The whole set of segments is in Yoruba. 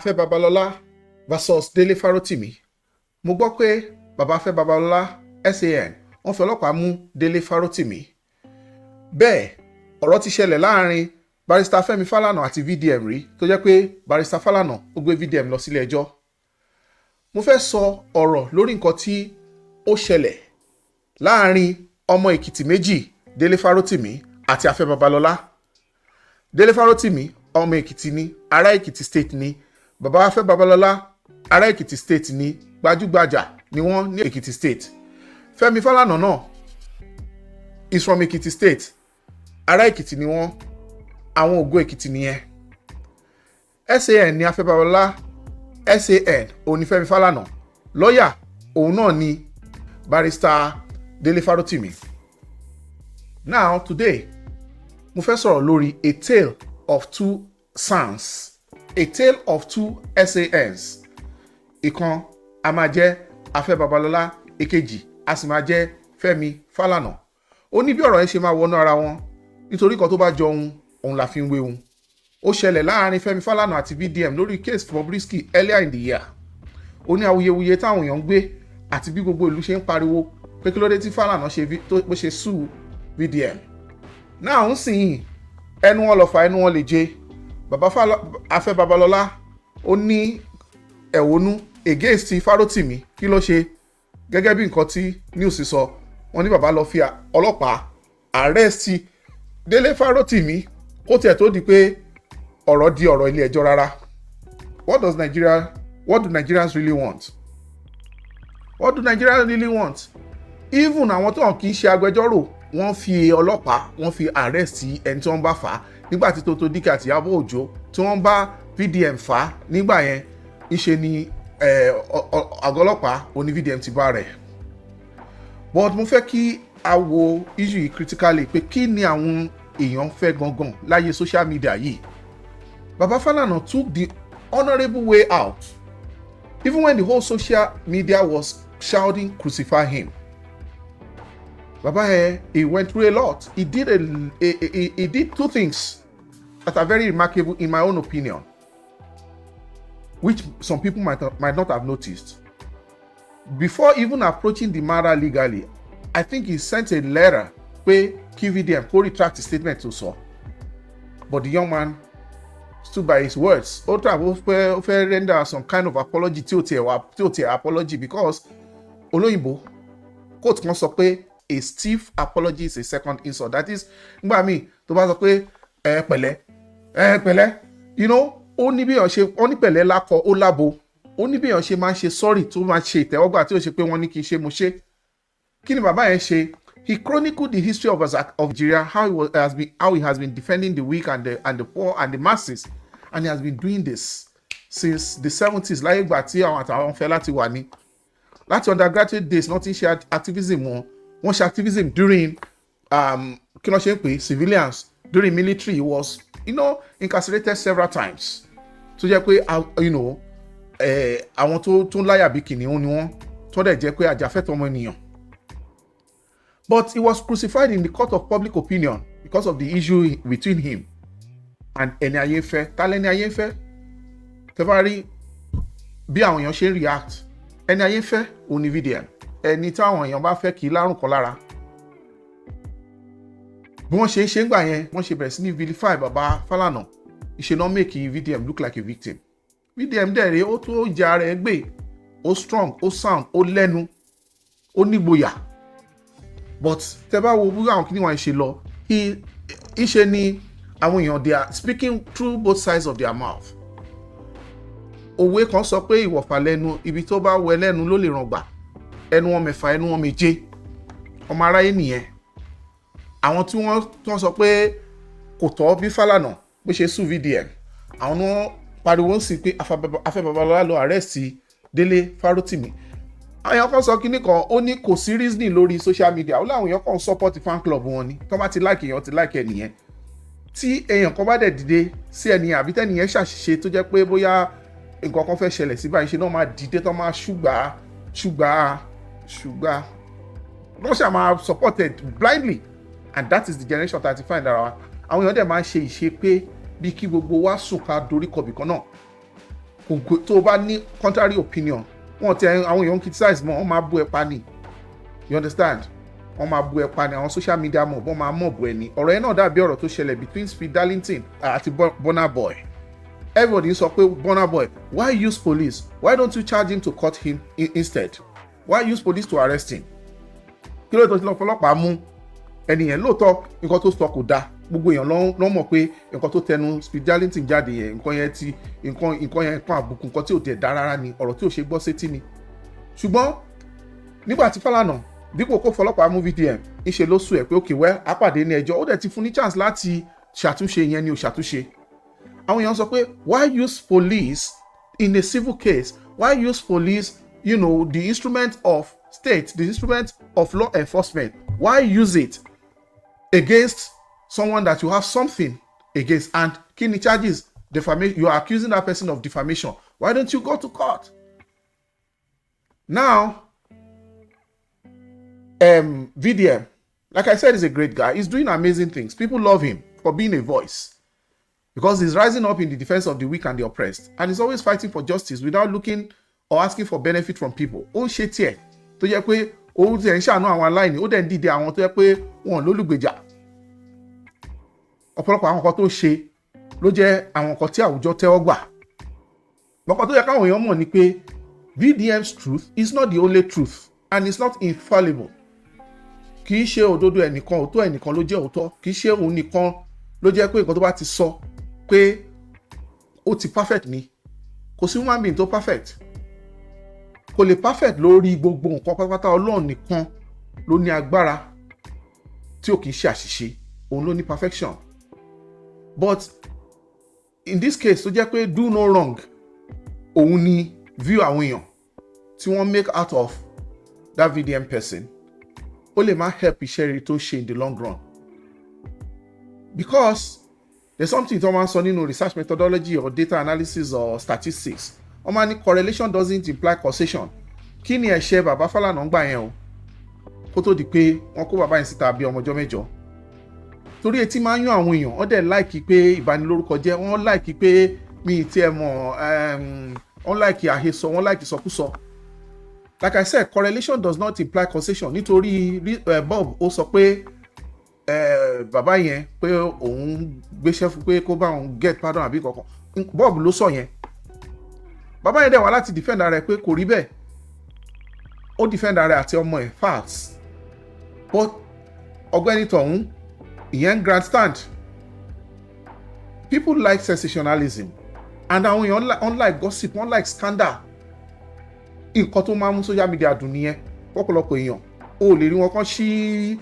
Afe Babalola versus Dele Farotimi. Mo gbọ́ pé bàbá Afe Babalola SAN wọ́n fi ọlọ́pàá mú Dele Farotimi. Bẹ́ẹ̀ ọ̀rọ̀ ti ṣẹlẹ̀ láàrin barrister Femi Falana àti VDM rí tó jẹ́ pé barrister Falana ó gbé VDM lọ sílé ẹjọ́. Mo fẹ́ sọ ọ̀rọ̀ lórí nǹkan tí ó ṣẹlẹ̀ láàrin ọmọ Ekiti méjì Dele Farotimi àti Afe Babalola. Dele Farotimi ọmọ Ekiti ni, ará Ekiti state ni. Bàbá Afe Babalola ará Ekiti state ni, gbajúgbajà ni wọ́n ní Ekiti state. Femi Falana náà is from Ekiti state, ará Ekiti ni wọ́n, àwọn ògo Ekiti nìyẹn. SAN ni Afe Babalola, SAN òun ni Femi Falana, lọ́yà òun náà ni barrister Dele Farotimi. Now today mo fẹ́ sọ̀rọ̀ lórí a tale of two sons, a tale of two SANs. Ìkan a máa jẹ́ Afe Babalola, èkejì a sì máa jẹ́ Femi Falana. Ó ní bí ọ̀rọ̀ yẹn ṣe máa wọnú ara wọn nítorí kan tó bá jọ òun la fi ń wé òun. Ó ṣẹlẹ̀ láàrin Femi Falana àti VDM lórí case Bobrisky earlier in the year. Ó ní awuyewuye táwọn èèyàn ń gbé àti bí gbogbo ìlú ṣe ń pariwo pé kí ló dé tí Falana bó ṣe sue VDM. Náà ń sìn ẹnu wọn lọ fà ẹnu wọn lè jẹ. Bàbá Afe Babalola ó ní ẹ̀wọ̀nú against Farotimi. Kí ló ṣe? Gẹ́gẹ́ bí nǹkan tí news sọ, wọ́n ní bàbá lọ fi ọlọ́pàá arrest Dele Farotimi kó tiẹ̀ tó di pé ọ̀rọ̀ di ọ̀rọ̀ ilé ẹjọ́ rárá. What do Nigerians really want? What do Nigerians really want? Even àwọn tó hàn kì í ṣe agbẹjọ́rò wọ́n fi ọlọ́pàá wọ́n fi arrest ẹni tí wọ́n bá fà á nígbà tí Tótó Díkẹ́ àti Ìyábọ̀ Òjó tí wọ́n bá VDM fà á nígbà yẹn ìṣe ni àgọ́ ọlọ́pàá oní VDM ti bá rẹ̀. But mo fẹ́ kí a wo issue yìí critically pé kí ni àwọn èèyàn fẹ́ gangan láyé social media yìí. Baba Falana took the honourable way out even when the whole social media was shouting crucify him. Baba he went through a lot. He did two things that are very remarkable in my own opinion, which some people might not have noticed. Before even approaching the matter legally, I think he sent a letter where VDM could retract his statement to so. But the young man stood by his words. Otra will render some kind of apology to apology because Oloyinbo quote kan sọ pé a stiff apology is a second insult. That is, nígbà míì tó bá sọ pé pẹ̀lẹ́, you know, ó ní bí pẹ̀lẹ́ lákọ ó lábo, ó ní bí èèyàn ṣe máa ń ṣe sorry tó máa ṣe ìtẹ́wọ́gbà tí ó ṣe pé wọ́n ní kí n ṣe mo ṣe. Kí ni bàbá yẹn ṣe? He chronicled the history of Nigeria, how he has been defending the weak and the poor and the masses, and he has been doing this since the 70s. Láyé ìgbà tí àwọn àtàwọn fẹ́ láti wà ní láti undergraduate days náà ti ń ṣe activism wọ́n ṣe activism during kí ló ṣe ń pè civilians during military. He was incarcerated several times. Tó jẹ́ pé àwọn tó láyà bí kìnìún ni wọ́n tó dẹ̀ jẹ́ pé àjàfẹ́tọ̀ọ́ ọmọ ènìyàn. But he was crucified in the court of public opinion because of the issue between him and ẹni ayé fẹ́. Tálẹ́ ẹni ayé fẹ́? Tẹ́ bá rí bí àwọn èèyàn ṣe ń react, ẹni ayé fẹ́ òun ni VDM. Ẹni tí àwọn èèyàn bá fẹ́ kì í lárùn kan lára. Bí wọ́n ṣe ń gbà yẹn, wọ́n ṣe bẹ̀rẹ̀ sí ní vilify bàbá Falana. Ìṣe náà make VDM look like a victim. VDM dẹ̀rẹ̀ ó tó jà rẹ̀ gbé, ó strong, ó sound, ó lẹ́nu, ó nígboyà. But tẹ́ bá wo bí àwọn kìíní wọn ṣe lọ, ìṣe ni àwọn èèyàn they are speaking through both sides of their mouth. Òwe kan sọ pé ìwọ̀fà lẹ́nu, ibi tó bá wẹ lẹ́nu ló lè ràn gbà. Ẹnu wọn mẹ́fà, ẹnu wọn méje. Ọmọ aráyé nìyẹn. Àwọn tí wọ́n sọ pé kò tọ́ bí Falana bó ṣe sue VDM, àwọn náà pariwo ń sìn pé Afe Babalola lọ arrest Dele Farotimi. Àwọn èèyàn kan sọ kíní kan, ó ní kò sí reasoning lórí social media. Ó láwọn èèyàn kan support fan club wọn ni. Tó bá ti like èèyàn ti like ẹnìyẹn. Tí èèyàn kan bá dẹ̀ dìde sí ẹnìyẹn àbí tẹ́nìyẹn ṣàṣìṣe tó jẹ́ pé bóyá nǹkan kan fẹ́ ṣẹlẹ̀ sí báyìí ṣe náà máa dìde tó máa ṣùgbà wọ́n ṣe máa supported blindly, and that is the generation that I find ara àwọn èèyàn dẹ̀ máa ń ṣe ìṣe pé bí kí gbogbo wa sùn ká dorí kọbì kan náà. tó bá ní contrary opinion wọ́n ti àwọn èèyàn criticize mọ́ wọ́n máa bú ẹ pa ni, you understand, wọ́n máa bú ẹ pa ni, àwọn social media mob wọ́n máa mọ̀ bú ẹ ni. ọ̀rọ̀ yẹn náà dàbí ọ̀rọ̀ tó ṣẹlẹ̀ between Speed Darlington àti Burna Boy. Everybody sọ pé Burna Boy, why use police, why don't you charge him to cut him instead, why use police to arrest him? Kí ló tó ti lọ fọlọ́pàá mú ẹni yẹn? Lóòótọ́ nǹkan tó sọ kò dáa, gbogbo èèyàn ló mọ̀ pé nǹkan tó tẹnu Speed Darlington jáde yẹn nǹkan àbùkù, nǹkan tí ò tẹ̀ dá rárá ni, ọ̀rọ̀ tí ò ṣe gbọ́ sétí ni. Ṣùgbọ́n nígbà tí Falana dípò kó fọlọ́pàá mú VDM ńṣe ló sùn ẹ̀ pé okay well àpàdé ní ẹjọ́, ó dẹ̀ ti fún ní chance láti ṣàtúnṣe, ìyẹn ni ò ṣàtúnṣe. Àwọn èèyàn sọ pé why use police in a civil case, why use police, you know, the instrument of state, the instrument of law enforcement, why use it against someone that you have something against? And kí ni charges? Defamation. You are accusing that person of defamation. Why don't you go to court? Now, VDM, like I said, is a great guy. He's doing amazing things. People love him for being a voice because he's rising up in the defense of the weak and the oppressed, and he's always fighting for justice without looking or asking for benefit from people. Ó ń ṣe tiẹ̀ tó jẹ́ pé ó ti ẹ̀ ń ṣàánú àwọn aláìní, ó dẹ̀ ń dìde àwọn tó jẹ́ pé wọn lólùgbèjà. Ọ̀pọ̀lọpọ̀ àwọn nǹkan tó ṣe ló jẹ́ àwọn nǹkan tí àwùjọ tẹ́wọ́ gbà. Nǹkan tó yẹ káwọn èèyàn mọ̀ ni pé VDM's truth is not the only truth and it's not infallible. Kì í ṣe òdodo ẹnìkan, òótọ́ ẹnìkan ló jẹ́ òótọ́. Kì í ṣe òun nìkan ló jẹ́ pé nǹkan tó bá ti sọ pé ó ti perfect ni. Kò sí human being tó perfect. Kò lè perfect lórí gbogbo nǹkan pátápátá. Ọlọ́run nìkan ló ní agbára tí ò kì í ṣe àṣìṣe. Òun ló ní perfection. But in this case tó jẹ́ pé do no wrong, òun ni view àwọn èèyàn tí wọ́n make out of that VDM person, ó lè má help iṣẹ́ rere tó ṣe in the long run. Because there's something tó máa ń sọ nínú research methodology or data analysis or statistics. Wọ́n máa ní correlation doesn't imply causation. Kí ni ẹ̀ṣẹ̀ bàbá Falana ń gbà yẹn o? Kó tó di pé wọ́n kó bàbá yẹn síta bí ọmọ ọjọ́ mẹ́jọ. Torí etí máa ń yún àwọn èèyàn, wọ́n dẹ̀ láìkí pé ìbanilórúkọ jẹ́, wọ́n láìkí pé mi ti ẹ̀ mọ̀, wọ́n láìkí àhesọ, wọ́n láìkí sọkúsọ. Like I said, correlation does not imply causation. Nítorí Bob ó sọ pé bàbá yẹn pé òun gbéṣẹ́ fún pé kó bá òun get pardon àbí kankan. Bob ló sọ yẹn. Bàbá yẹn dẹ̀ wá láti defend ara rẹ̀ pé kò rí bẹ́ẹ̀. Ó defend ara rẹ̀ àti ọmọ ẹ̀ facts. But ọgbẹ́ni tọ̀hún ìyẹn grandstand. People like sensationalism and àwọn èèyàn unlike gossip, wọ́n like scandal. Nǹkan tó máa ń mú social media dùn nìyẹn pọ̀pọ̀lọpọ̀ èèyàn. O lè rí wọn kàn sí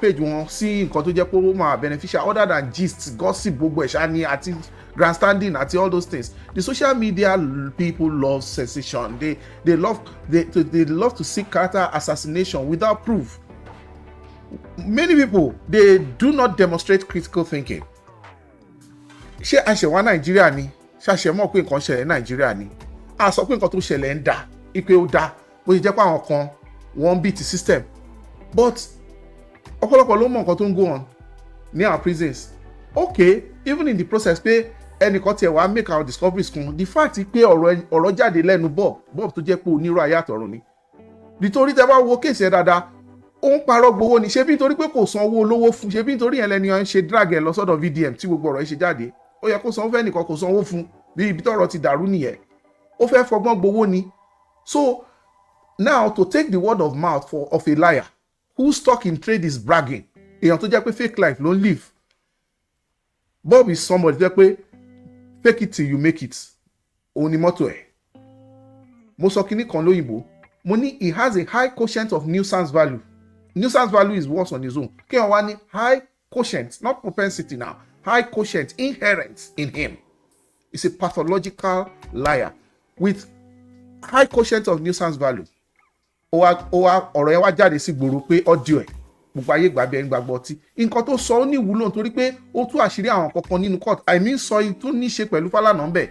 page wọn sí nǹkan tó jẹ́ pé ó máa beneficial other than gist, gossip, gbogbo ẹ̀ṣá ni àti grandstanding àti all those things. The social media people love sensation. They love to seek character assassination without proof. Many people, they do not demonstrate critical thinking. Ṣé àṣẹwá Nàìjíríà ni? Ṣé àṣẹmọ̀ pé nǹkan ṣẹlẹ̀ Nàìjíríà ni? A sọ pé nǹkan tó ṣẹlẹ̀ ń dà, ipe ó dá, bó ṣe jẹ́ pé àwọn kan wọ́n beat the system. But ọ̀pọ̀lọpọ̀ ló mọ̀ nǹkan tó ń go on ní our prisons. Okay, even in the process pé ẹnìkan tiẹ̀ wá make our discoveries kun, the fact pé ọ̀rọ̀ jáde lẹ́nu Bob tó jẹ́ pé onírò ayé àtọ̀run ni. Nítorí tẹ́ bá wo kéèsì ẹ̀ dáadáa, ó ń parọ́ gbowó ni, ṣebí nítorí pé kò san owó olówó fún, ṣebí nítorí yẹn lẹ́ni ọ̀hún ṣe drag ẹ̀ lọ sọ́dọ̀ VDM tí gbogbo ọ̀rọ̀ yìí ṣe jáde. Ó yẹ kó san owó fẹ́nìkan, kò san owó fún, bí ibi tọ́rọ̀ ti dàrú nìyẹn. Ó fẹ́ fọgbọ́n gbowó ni. So now to take the word of mouth of a liar whose stock in trade is bragging, èèyàn tó jẹ́ pé fake life ló ń live. Bob is somebody tó jẹ́ pé fake it till you make it. Òun ni mọ́tò ẹ̀. Mo sọ kinní kan lóyìnbó. Mo ní he has a high quotient of nuisance value. Nuisance value is worse on his own. Kí wọ́n wá ní high quotient, not propensity now. High quotient inherent in him. He's a pathological liar with high quotient of nuisance value. Ọ̀rọ̀ yẹn wá jáde sí gbòòrò pé audio ẹ̀ gbogbo ayé gbàgbé ẹni gbàgbọ́ ọtí. Nǹkan tó sọ ó ní ìwúlò nítorí pé ó tú àṣírí àwọn kankan nínú court. Sọ tó ní ṣe pẹ̀lú Falana ń bẹ̀.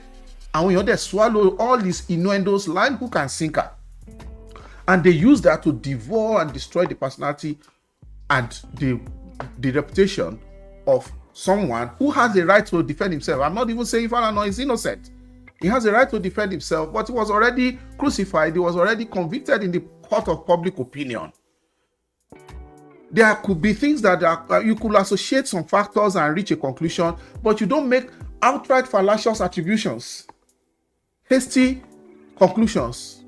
Àwọn èèyàn dẹ̀ swallow all these innuendos line hook and sinker. And they use that to devour and destroy the personality and the reputation of someone who has the right to defend himself. I'm not even saying Falana is innocent. He has a right to defend himself, but he was already crucified. He was already convicted in the court of public opinion. There could be things that you could associate some factors and reach a conclusion, but you don't make outright fallacious attributions, hasty conclusions.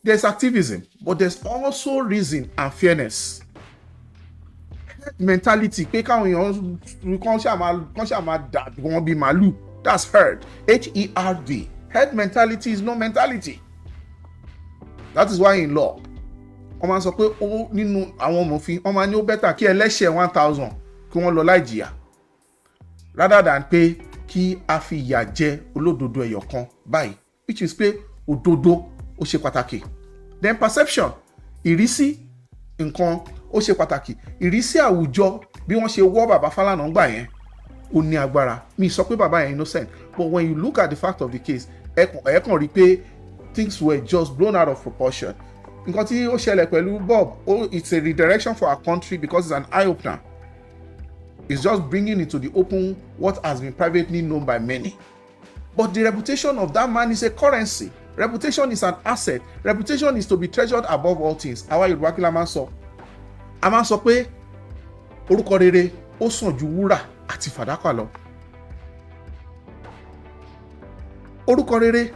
There's activism, but there's also reason and fairness. Mentality, that's herd. H-E-R-D. Herd mentality is no mentality. That is why in law, wọ́n máa sọ pé ó nínú àwọn ọmọfin wọ́n máa ní ó bẹ́tà kí ẹlẹ́ṣẹ̀ 1,000 kí wọ́n lọ láì jìyà rather than pé kí a fi ìyà jẹ olódodo ẹyọ kan báyìí, which is pé òdodo ó ṣe pàtàkì. Then perception, ìrísí nǹkan ó ṣe pàtàkì. Ìrísí àwùjọ bí wọ́n ṣe wọ́ bàbá Falana ńgbà yẹn ó ní agbára. Mi sọ pé bàbá yẹn innocent, but when you look at the fact of the case, ẹ kàn rí pé things were just blown out of proportion. Nǹkan tí ó ṣẹlẹ̀ pẹ̀lú Bob, it's a redirection for our country because it's an eye-opener. It's just bringing into the open what has been privately known by many. But the reputation of that man is a currency. Reputation is an asset. Reputation is to be treasured above all things. Àwa Yorùbá kí la máa ń sọ? A máa ń sọ pé orúkọ rere ó sàn ju wúrà àti fàdákà lọ. Orúkọ rere,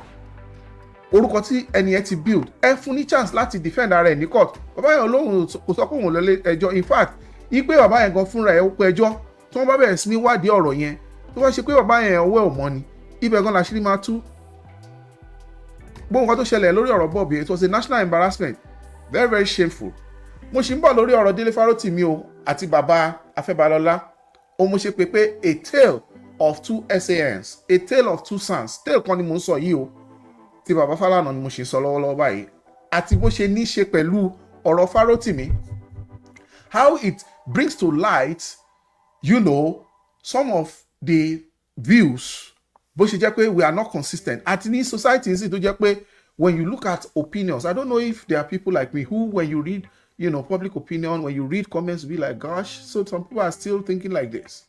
orúkọ tí ẹni ẹ ti build, ẹ fún ní chance láti defend ara ẹ ní court. Bàbá yẹn lóhùn kò sọ pé òun lọ lé ẹjọ́. In fact, ipe bàbá yẹn gan fúnra ẹ̀ ó pé ẹjọ́ tí wọ́n bá bẹ̀rẹ̀ sí ní wádìí ọ̀rọ̀ yẹn tó wá ṣe pé bàbá yẹn ọwọ́ ẹ̀ ò mọ́ ni, ibẹ̀ gan làṣírí máa tú. Gbogbo nǹkan tó ṣẹlẹ̀ lórí ọ̀rọ̀ Bob yẹn, it was a national embarrassment, very very shameful. Mo ṣì ń bọ̀ lórí ọ̀rọ̀ Dele Farotimi o àti bàbá Afe Babalola. Ó mo ṣe pé a tale of two SANs, a tale of two sons. Tale kan ni mo ń sọ yìí o, tí bàbá Falana ni mo ṣe sọ lọ́wọ́lọ́wọ́ báyìí, àti bó ṣe ní ṣe pẹ̀lú ọ̀rọ̀ Farotimi. How it brings to light, some of the views, bó ṣe jẹ́ pé we are not consistent. Àti ní society sì tó jẹ́ pé when you look at opinions, I don't know if there are people like me who, when you read, public opinion, when you read comments, be like, gosh, so some people are still thinking like this.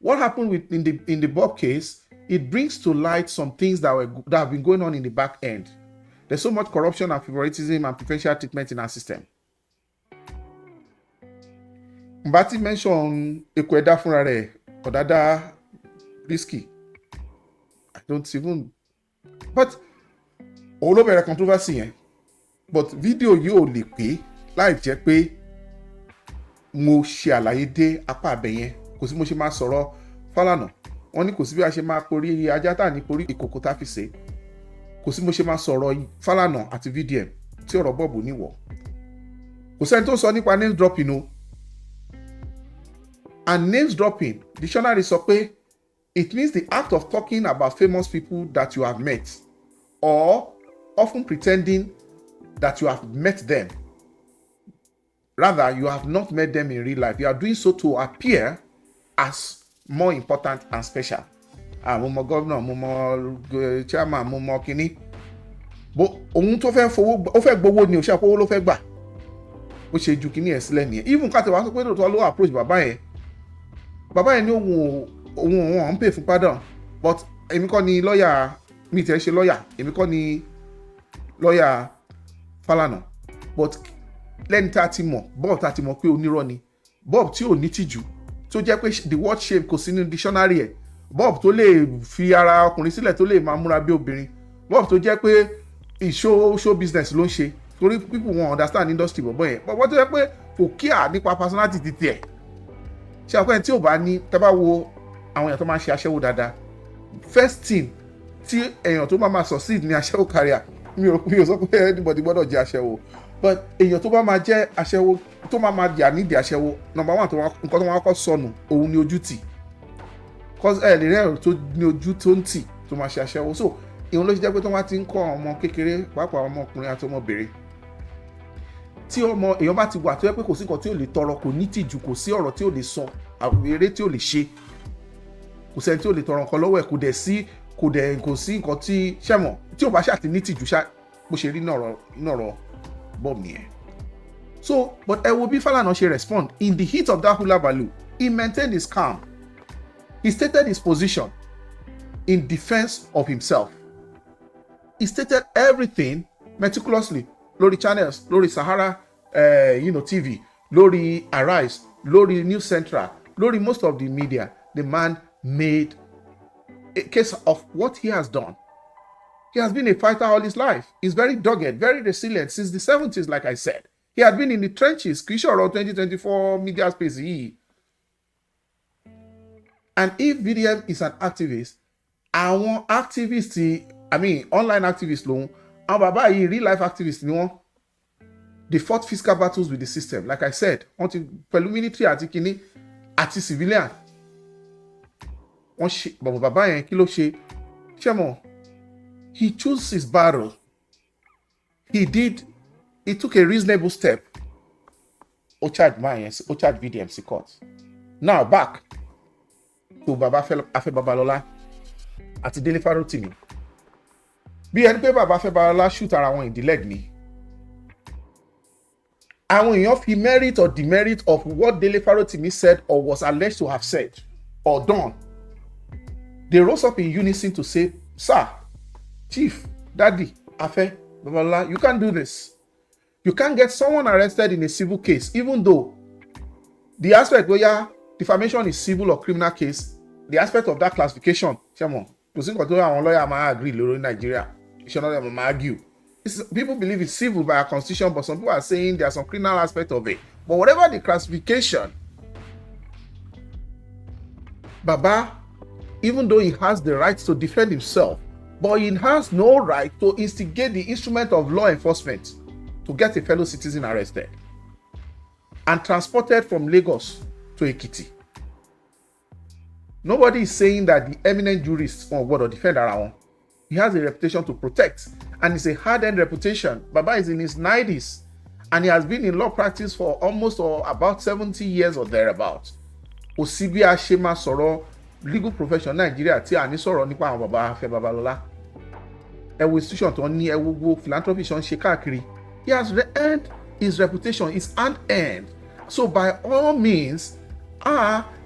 What happened in the Bob case, it brings to light some things that have been going on in the back end. There's so much corruption and favoritism and preferential treatment in our system. Mbati mention Ekweda fúnra rẹ̀, Ọ̀dádá Bobrisky. I don't even, but òun ló bẹ̀rẹ̀ controversy yẹn. But video yìí ò lè pé láì jẹ́ pé mo ṣe àlàyé dé apá abẹ yẹn. Kò sí mo ṣe máa sọ̀rọ̀ Falana. Wọ́n ní kò sí bí a ṣe máa porí ajá tà ní porí ìkòkò tá fi ṣe. Kò sí mo ṣe máa sọ̀rọ̀ Falana àti VDM tí ọ̀rọ̀ Bob níwọ̀. Kò sẹ́ni tó sọ nípa name dropping o. And names dropping, dictionary sọ pé it means the act of talking about famous people that you have met, or often pretending that you have met them. Rather, you have not met them in real life. You are doing so to appear as more important and special. Mo mọ governor, mo mọ chairman, mo mọ kíní. But ohun tó fẹ́ ó fẹ́ gbowó ni, ó ṣe àpòwó ló fẹ́ gbà. Ó ṣe ju kíní ẹ̀ sílẹ̀ nìyẹn. Even ká tẹ̀ wá sọ pé lóòótọ́ ló approach bàbá yẹn. Bàbá yẹn ní òun ń pè fún pardon, but èmi kọ́ ni lọ́ọ̀yà, mi tẹ̀ ṣe lọ́ọ̀yà, èmi kọ́ ni lọ́ọ̀yà Falana. But lẹ́ni tá a ti mọ̀, Bob tá a ti mọ̀ pé onírọ́ ni, Bob tí ò ní tìjú, tó jẹ́ pé the word shame kò sí nínú dictionary ẹ̀, Bob tó lè fi ara ọkùnrin sílẹ̀ tó lè máa múra bí obìnrin, Bob tó jẹ́ pé show business ló ń ṣe, torí people won't understand industry bọ̀bọ̀ yẹn, Bob tó jẹ́ pé kò kíà nípa personality ti tiẹ̀. Ṣé àpẹẹrẹ tí ò bá ní, tẹ́ bá wo àwọn èèyàn tó máa ń ṣe aṣẹ́wó dáadáa, first thing tí èèyàn tó máa succeed ní aṣẹ́wó career, mi ò sọ pé anybody gbọ́dọ̀ jẹ́ aṣẹ́wó, but èèyàn tó bá máa jẹ́ aṣẹ́wó, tó máa yà nídìí aṣẹ́wó, number one nǹkan tó máa kọ́ sọnù òun ni ojú tì, cause lè rẹ́rìn tó ní ojú tó ń tì tó máa ṣe aṣẹ́wó. So ìhun ló ṣe jẹ́ pé tó máa ti ń kọ́ ọmọ kékeré, pàápàá ọmọkùnrin àti ọmọbìnrin, tí ọmọ èèyàn bá ti wà tó yẹ pé kò sí nǹkan tí ò lè tọrọ, kò ní tìjú, kò sí ọ̀rọ̀ tí ò lè sọ, eré tí ò lè ṣe, kò sẹ́ni tí ò lè tọrọ nǹkan lọ́wọ́ ẹ̀, kò sí nǹkan tí ṣẹ̀mọ̀ tí ò bá ṣàtì ní tìjú bó ṣe rí nọ̀rọ̀ Bob nìyẹn. So but ẹ wo bí Falana ṣe respond in the heat of that hula baloo. He maintained his calm, he stated his position, in defense of himself. He stated everything meticulously. Lori channels, Lori Sahara, TV, Lori Arise, Lori News Central, Lori most of the media. The man made a case of what he has done. He has been a fighter all his life. He's very dogged, very resilient since the 70s, like I said. He had been in the trenches, Kishoro 2024 media space. And if VDM is an activist, àwọn activists, online activists, and baba yi real life activists, they fought physical battles with the system. Like I said, until pẹ̀lú military àti kíní àti civilian. Baba yẹn kí ló ṣe? Ṣé he chose his battle. He took a reasonable step. Ó charge VDM court. Now back to Baba Afe Babalola àti Dele Farotimi. Bí ẹni pé Baba Afe Babalola shoot ara wọn in the leg ni. Àwọn èèyàn fi merit or demerit of what Dele Farotimi said or was alleged to have said or done. They rose up in unison to say, Sir, Chief, Daddy, Afe Babalola, you can't do this. You can't get someone arrested in a civil case, even though the aspect where defamation is civil or criminal case, the aspect of that classification, lawyer might agree in Nigeria. You should not argue. People believe it's civil by our constitution, but some people are saying there's some criminal aspect of it. But whatever the classification, Baba, even though he has the right to defend himself, but he has no right to instigate the instrument of law enforcement to get a fellow citizen arrested and transported from Lagos to Ekiti. Nobody is saying that the eminent jurist or defend around. He has a reputation to protect, and it's a hard-earned reputation. Baba is in his 90s, and he has been in law practice for almost or about 70 years or thereabout. Osibi Ashema sọ̀rọ̀ legal profession Nigeria tí a ní sọ̀rọ̀ nípa àwọn Baba Afe Babalola. Ẹ̀wọ̀ institution tó ní ẹ̀wọ̀ philanthropy ṣe ń ṣe káàkiri. He has earned his reputation, his unearned. So by all means,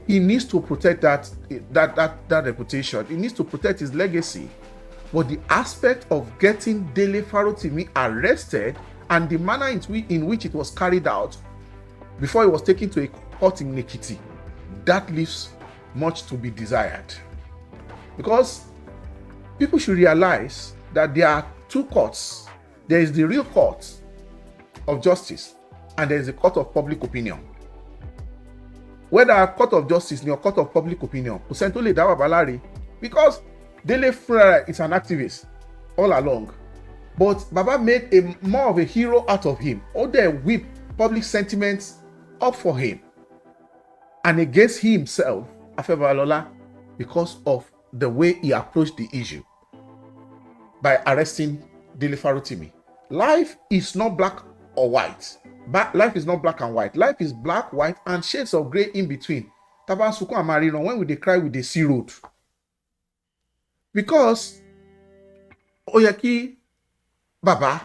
he needs to protect that reputation. He needs to protect his legacy. But the aspect of getting Dele Farotimi arrested and the manner in which it was carried out before he was taken to a court in Ekiti, that leaves much to be desired. Because people should realize that there are two courts. There is the real court of justice, and there is a court of public opinion. Whether a court of justice or court of public opinion, because Dele Farotimi is an activist all along, but Baba made more of a hero out of him. All they whip public sentiments up for him and against himself, Afe Babalola, because of the way he approached the issue by arresting Dele Farotimi. Life is not black or white. Life is not black and white. Life is black, white, and shades of gray in between. Taban Suku and Marino, when they cry with the sea road. Because Oyaki Baba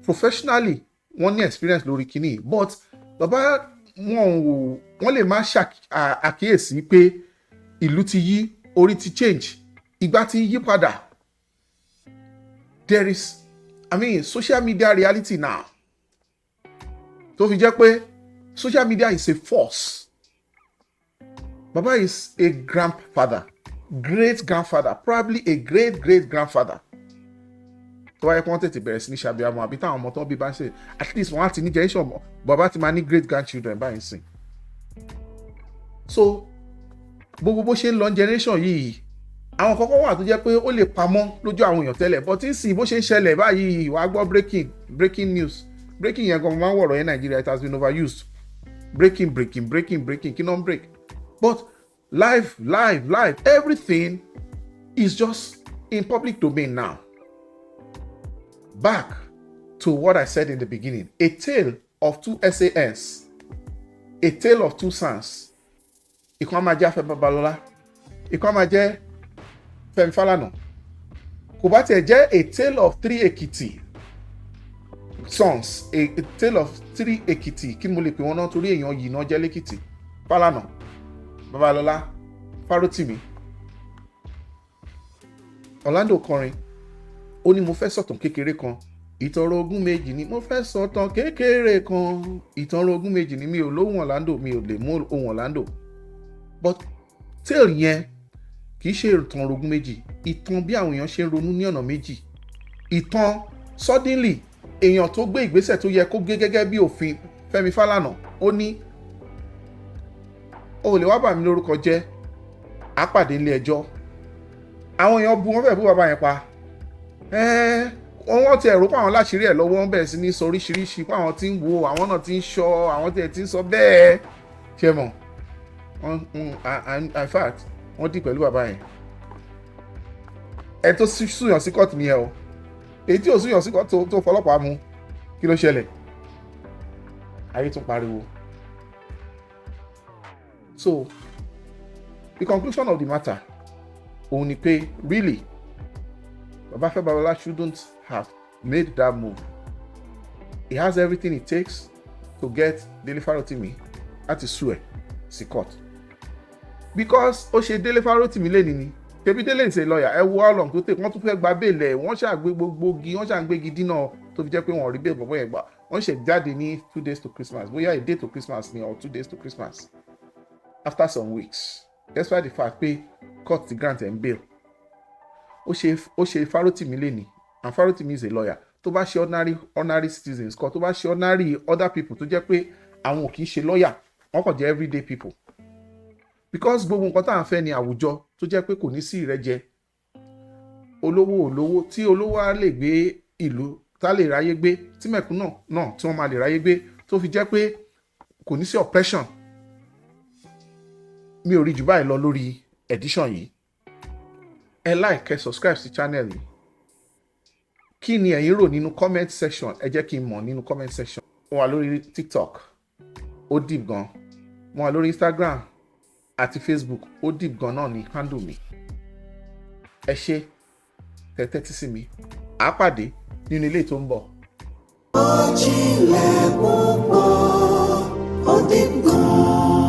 professionally wọ́n ní experience lórí kíní, but Baba wọ́n lè má ṣàkíyèsí pé ìlú ti yí, orí ti change, ìgbà ti yí padà. There is, social media reality now. So fi jẹ́ pé social media is a force. Baba is a grandfather, great grandfather, probably a great great grandfather. So I wanted to bẹ̀rẹ̀ sí ní ṣàbíamọ àbí táwọn ọmọ tó bí bá ń ṣe, at least wọ́n á ti ní generation Baba ti máa ní great grandchildren báyìí sìn. So gbogbo bó ṣe ń lọ generation yìí, àwọn kọ́kọ́ wà tó jẹ́ pé ó lè pamọ́ lójú àwọn èèyàn tẹ́lẹ̀, but tí sì bó ṣe ń ṣẹlẹ̀ báyìí wàá gbọ́ breaking news. Breaking yẹn gan máa ń wọ̀rọ̀ yẹn Nigeria, it has been overused. Breaking kí ló ń break. But life, everything is just in public domain now. Back to what I said in the beginning, a tale of two SANs, a tale of two sons. Ìkan máa jẹ́ Afe Babalola, ìkan máa jẹ́ Femi Falana. Kò bá tiẹ̀ jẹ́ a tale of three Ekiti sons, a tale of three Ekiti, kí mo lè pè wọ́n náà torí èèyàn yìí náà jẹ́ l'Ekiti. Falana, Babalola, Farotimi. Orlando kọrin ó ní mo fẹ́ sọ̀tàn kékeré kan ìtàn orogún méjì ni mo fẹ́ sọ̀tàn kékeré kan ìtàn orogún méjì ni mi ò lóhùn Orlando mi ò lè mú ohùn Orlando but tale yẹn kì í ṣe ìtàn orogún méjì ìtàn bí àwọn èèyàn ṣe ń ronú ní ọ̀nà méjì ìtàn suddenly èèyàn tó gbé ìgbésẹ̀ tó yẹ kó gbé gẹ́gẹ́ bí òfin Fẹ́mi Falana ó ní o lè wá bà mí lórúkọ jẹ́ àpàdé ilé ẹjọ́ àwọn èèyàn bu wọn fẹ́ bú bàbá yẹn pa wọ́n ti ẹ̀rọ pa àwọn láṣìírí ẹ̀ lọ́wọ́ wọn bẹ̀rẹ̀ sí ní sọ oríṣiríṣi pé àwọn tí ń wo àwọn náà ti ń ṣọ́ àwọn tí ẹ̀ ti ń sọ bẹ́ẹ̀ ṣe mọ̀ in fact wọ́n dì pẹ̀lú bàbá yẹn ẹ tó súyàn sí kóòtù nìyẹn o èyí tí ò súyàn sí kóòtù tó fọlọ́pàá mú kí ló ṣẹlẹ̀ ayé tún pariwo. So the conclusion of the matter òun ni pé really Baba Afe Babalola shouldn't have made that move. He has everything it takes to get Dele Farotimi láti sue ẹ̀ sí court because ó ṣe Dele Farotimi lẹ́ni ni tẹbi Dele ṣe lọ́ọ̀yà ẹ wo how long tó tẹ̀ wọ́n tún fẹ́ gba bẹ́ẹ̀lẹ̀ wọ́n ṣàgbé gbogbogi wọ́n ṣàgbégi dínà tó fi jẹ́ pé wọ́n rí bẹ́ẹ̀ bọ̀bọ̀ yẹn gbà wọ́n ṣe jáde ní 2 days to Christmas bóyá a day to Christmas ni or 2 days to Christmas after some weeks despite the fact pé court ti grant and bail ó ṣe Farotimi lẹ́ni and Farotimi is a lawyer tó bá ṣe ordinary citizens kan tó bá ṣe ordinary other people tó jẹ́ pé àwọn ò kì í ṣe lawyer wọ́n kàn jẹ́ everyday people because gbogbo nǹkan tá à ń fẹ́ ni àwùjọ tó jẹ́ pé kò ní sí ìrẹ́jẹ olówó tí olówó á lè gbé ìlú tá lè ráyé gbé tí mẹ̀kúnnù náà tí wọ́n máa lè ráyé gbé tó fi jẹ́ pé kò ní sí oppression. Mi ò rí jù báyìí lọ lórí edition yìí ẹ like ẹ subscribe sí channel yìí kí ni ẹ̀yin rò nínú comment section ẹ jẹ́ kí n mọ̀ nínú comment section. Mo wà lórí TikTok ó deep gan mo wà lórí Instagram àti Facebook ó deep gan náà ní handle mi ẹ ṣé tẹ́tí sí mi à á pàdé nínú ilé tó ń bọ̀. Ó jinlẹ̀ púpọ̀ ó deep gan.